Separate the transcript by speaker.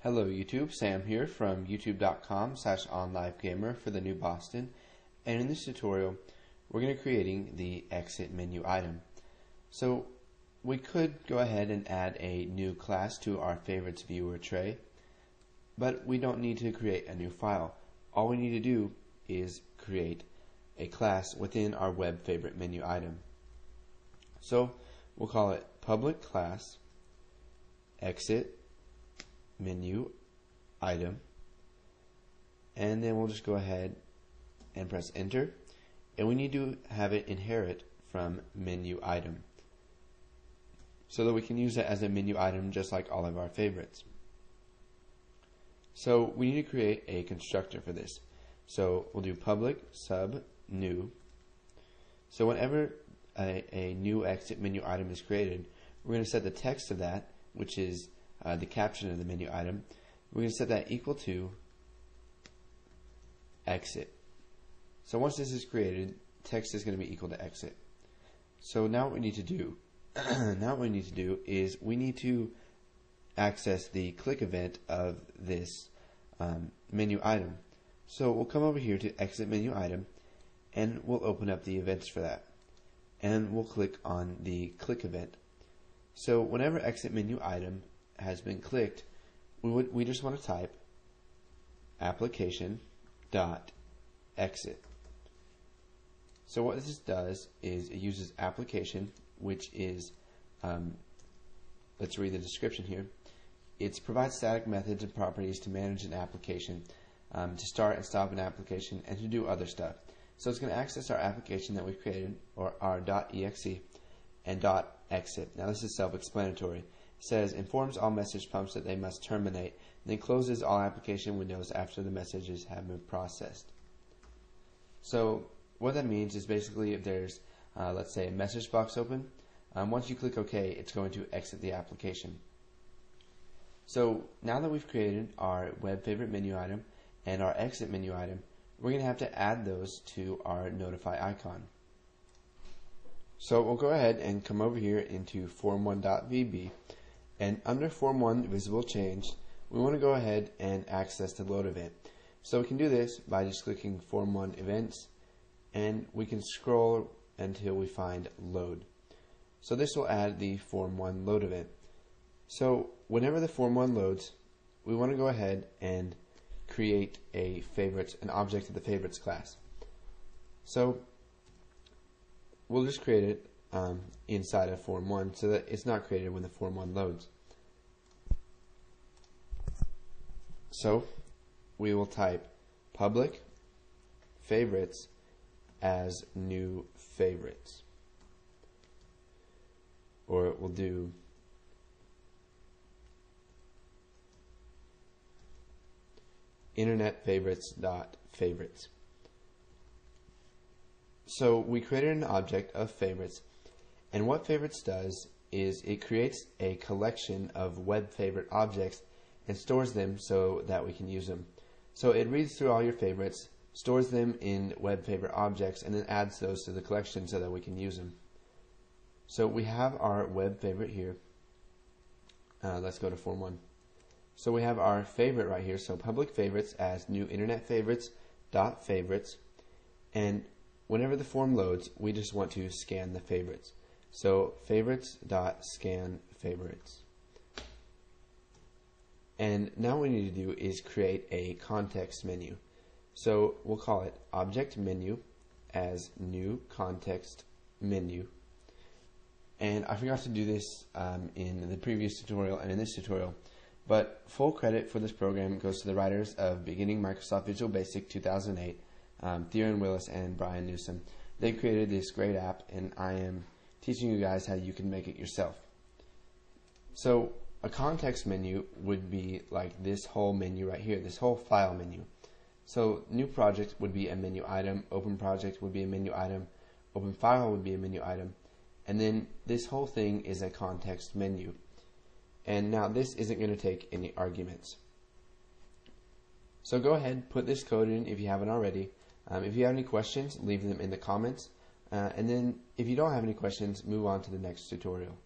Speaker 1: Hello YouTube, Sam here from youtube.com/onlivegamer for the new Boston, and in this tutorial we're going to be creating the exit menu item. So we could go ahead and add a new class to our favorites viewer tray, but we don't need to create a new file. All we need to do is create a class within our web favorite menu item. So we'll call it public class exit menu item, and then we'll just go ahead and press enter, and we need to have it inherit from menu item so that we can use it as a menu item just like all of our favorites. So we need to create a constructor for this. So we'll do public sub new. So whenever a new exit menu item is created, we're going to set the text of that, which is the caption of the menu item. We're going to set that equal to exit. So once this is created, text is going to be equal to exit. So now what we need to do is we need to access the click event of this menu item. So we'll come over here to exit menu item, and we'll open up the events for that, and we'll click on the click event. So whenever exit menu item has been clicked, we just want to type application.exit. So what this does is it uses application, which is, let's read the description here. It provides static methods and properties to manage an application, to start and stop an application, and to do other stuff. So it's going to access our application that we've created, or our .exe, and .exit. Now this is self-explanatory. It says informs all message pumps that they must terminate, and then closes all application windows after the messages have been processed. So what that means is basically if there's, let's say, a message box open, once you click OK, it's going to exit the application. So now that we've created our web favorite menu item and our exit menu item, we're going to have to add those to our notify icon. So we'll go ahead and come over here into form1.vb, and under form1 visible change, we want to go ahead and access the load event. So we can do this by just clicking form1 events, and we can scroll until we find load. So this will add the form1 load event. So whenever the form1 loads, we want to go ahead and create an object of the favorites class. So we'll just create it inside of form1 so that it's not created when the form1 loads. So we will type public favorites as new favorites, or we'll do internet favorites.favorites. So we created an object of favorites, and what favorites does is it creates a collection of web favorite objects and stores them so that we can use them. So it reads through all your favorites, stores them in web favorite objects, and then adds those to the collection so that we can use them. So we have our web favorite here. Let's go to form1. So we have our favorite right here, so public favorites as new internet favorites.favorites, and whenever the form loads, we just want to scan the favorites. So favorites.scan favorites. And now what we need to do is create a context menu. So we'll call it object menu as new context menu. And I forgot to do this in the previous tutorial and in this tutorial, but full credit for this program goes to the writers of Beginning Microsoft Visual Basic 2008, Theron Willis and Brian Newsom. They created this great app, and I am teaching you guys how you can make it yourself. So a context menu would be like this whole menu right here, this whole file menu. So new project would be a menu item, open project would be a menu item, open file would be a menu item, and then this whole thing is a context menu. And now this isn't going to take any arguments. So go ahead, put this code in if you haven't already. If you have any questions, leave them in the comments. And then if you don't have any questions, move on to the next tutorial.